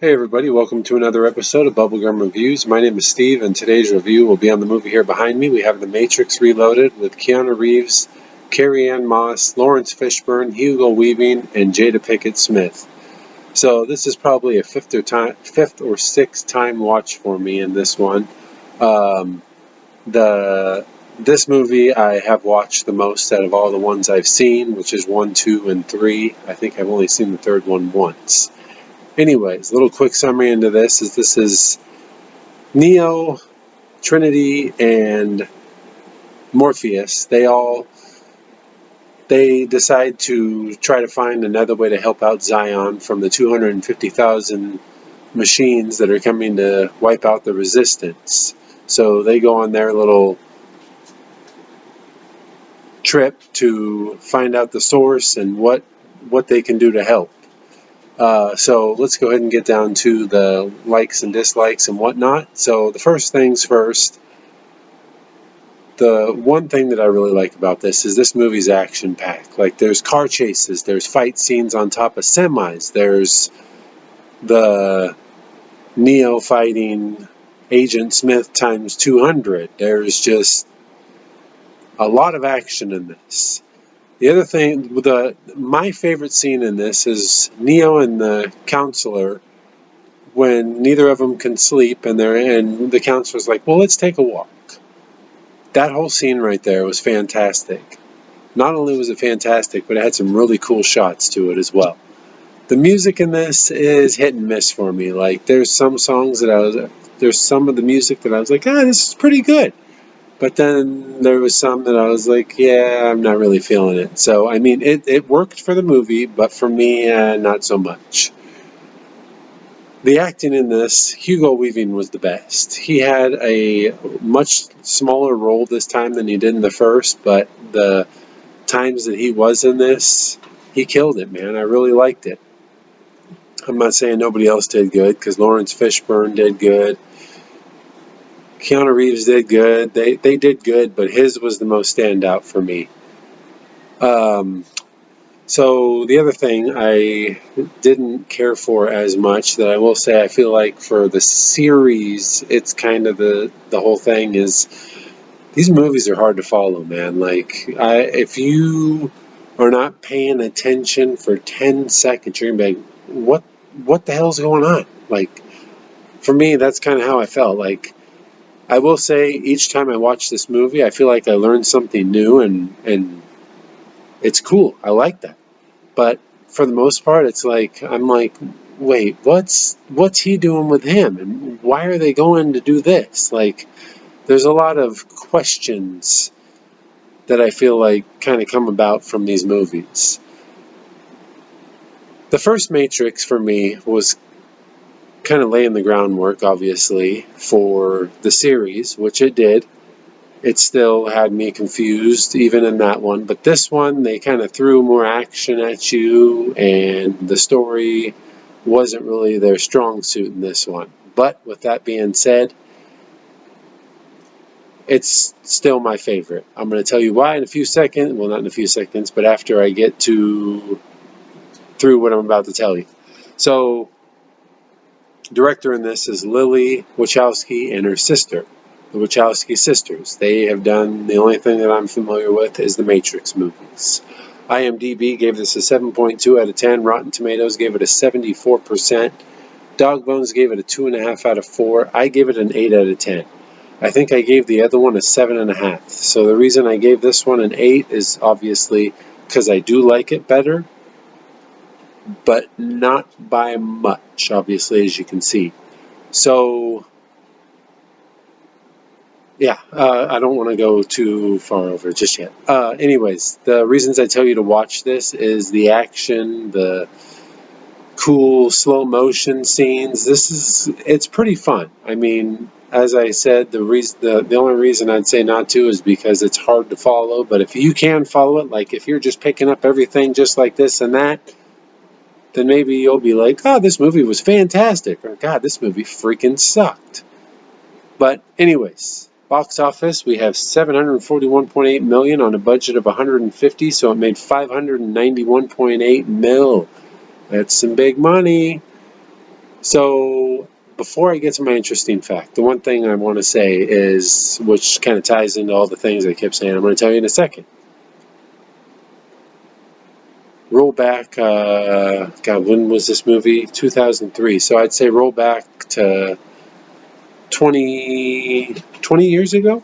Hey everybody, welcome to another episode of Bubblegum Reviews. My name is Steve, and today's review will be on the movie here behind me. We have The Matrix Reloaded with Keanu Reeves, Carrie-Anne Moss, Lawrence Fishburne, Hugo Weaving, and Jada Pinkett Smith. So this is probably a fifth or sixth time watch for me in this one. Um, this movie I have watched the most out of all the ones I've seen, which is 1, 2, and 3. I think I've only seen the third one once. Anyways, a little quick summary into this is Neo, Trinity, and Morpheus. They decide to try to find another way to help out Zion from the 250,000 machines that are coming to wipe out the resistance. So they go on their little trip to find out the source and what they can do to help. So let's go ahead and get down to the likes and dislikes and whatnot. So the first things first, the one thing that I really like about this movie's action packed. Like there's car chases, there's fight scenes on top of semis, there's the Neo fighting Agent Smith times 200. There's just a lot of action in this. The other thing, my favorite scene in this is Neo and the counselor when neither of them can sleep, and the counselor's like, "Well, let's take a walk." That whole scene right there was fantastic. Not only was it fantastic, but it had some really cool shots to it as well. The music in this is hit and miss for me. Like there's some of the music that I was like, this is pretty good. But then there was some that I was like, yeah, I'm not really feeling it. So, I mean, it worked for the movie, but for me, not so much. The acting in this, Hugo Weaving was the best. He had a much smaller role this time than he did in the first, but the times that he was in this, he killed it, man. I really liked it. I'm not saying nobody else did good, because Lawrence Fishburne did good. Keanu Reeves did good. They did good, but his was the most standout for me. So the other thing I didn't care for as much that I will say I feel like for the series, it's kind of the whole thing is these movies are hard to follow, man. Like if you are not paying attention for 10 seconds, you're going to be like, what the hell's going on? Like for me, that's kind of how I felt. Like I will say each time I watch this movie, I feel like I learned something new and it's cool. I like that. But for the most part, it's like I'm like, wait, what's he doing with him, and why are they going to do this? Like, there's a lot of questions that I feel like kind of come about from these movies. The first Matrix for me was kind of laying the groundwork, obviously, for the series, which it did. It still had me confused even in that one, but this one they kind of threw more action at you, and the story wasn't really their strong suit in this one. But with that being said, it's still my favorite. I'm going to tell you why in a few seconds. Well, not in a few seconds, but after I get to through what I'm about to tell you. So director in this is Lily Wachowski and her sister, the Wachowski sisters. They have done, the only thing that I'm familiar with is the Matrix movies. IMDb gave this a 7.2 out of 10. Rotten Tomatoes gave it a 74%. Dog Bones gave it a 2.5 out of 4. I gave it an 8 out of 10. I think I gave the other one a 7.5. So the reason I gave this one an 8 is obviously because I do like it better, but not by much, obviously, as you can see. So, yeah, I don't want to go too far over just yet. Anyways, the reasons I tell you to watch this is the action, the cool slow motion scenes. It's pretty fun. I mean, as I said, the only reason I'd say not to is because it's hard to follow. But if you can follow it, like if you're just picking up everything just like this and that, then maybe you'll be like, oh, this movie was fantastic, or God, this movie freaking sucked. But anyways, box office, we have 741.8 million on a budget of 150, so it made 591.8 mil. That's some big money. So before I get to my interesting fact, the one thing I want to say is, which kind of ties into all the things I kept saying, I'm going to tell you in a second. Roll back, God, when was this movie? 2003. So I'd say roll back to 20 years ago.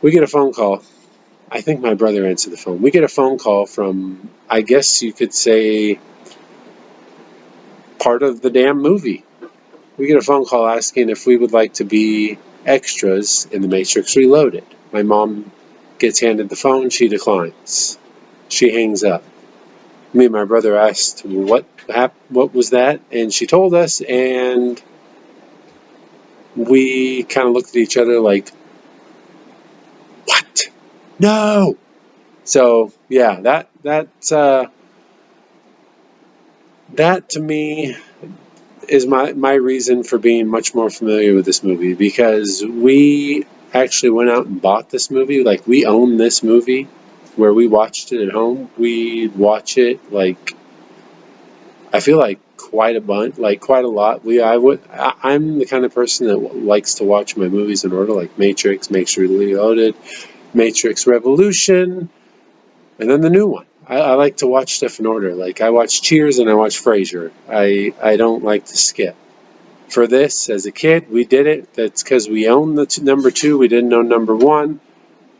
We get a phone call. I think my brother answered the phone. We get a phone call from, I guess you could say, part of the damn movie. We get a phone call asking if we would like to be extras in The Matrix Reloaded. My mom gets handed the phone. She declines. She hangs up. Me and my brother asked what was that, and she told us, and we kind of looked at each other like, what? No. So yeah, that to me is my reason for being much more familiar with this movie, because we actually went out and bought this movie. Like, we own this movie where we watched it at home. We watch it, like, I feel like quite a bunch, like quite a lot. I'm the kind of person that likes to watch my movies in order, like Matrix, Matrix Reloaded, Matrix Revolution, and then the new one. I like to watch stuff in order. Like, I watch Cheers and I watch Frasier. I don't like to skip. For this, as a kid, we did it. That's because we owned the number two. We didn't own number one.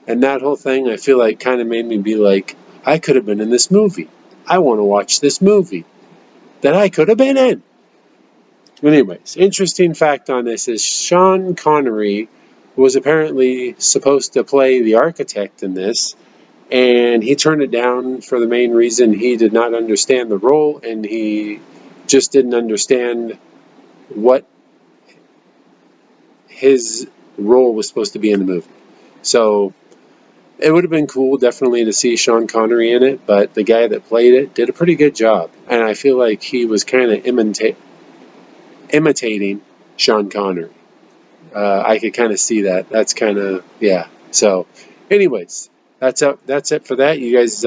And that whole thing, I feel like, kind of made me be like, I could have been in this movie. I want to watch this movie that I could have been in. Anyways, interesting fact on this is Sean Connery was apparently supposed to play the architect in this, and he turned it down for the main reason he did not understand the role, and he just didn't understand what his role was supposed to be in the movie. So it would have been cool, definitely, to see Sean Connery in it, but the guy that played it did a pretty good job, and I feel like he was kind of imitating Sean Connery. I could kind of see that. That's kind of, yeah. So, anyways, that's it for that. You guys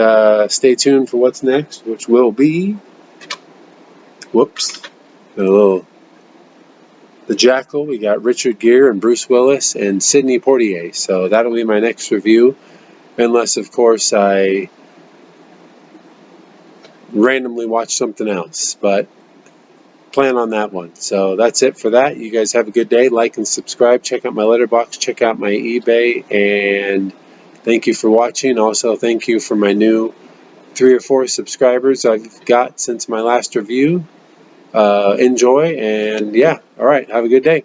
stay tuned for what's next, which will be, whoops, the Jackal. We got Richard Gere and Bruce Willis and Sidney Poitier. So that'll be my next review, unless, of course, I randomly watch something else. But plan on that one. So that's it for that. You guys have a good day. Like and subscribe. Check out my letterbox. Check out my eBay. And thank you for watching. Also, thank you for my new 3 or 4 subscribers I've got since my last review. Enjoy. And yeah, all right. Have a good day.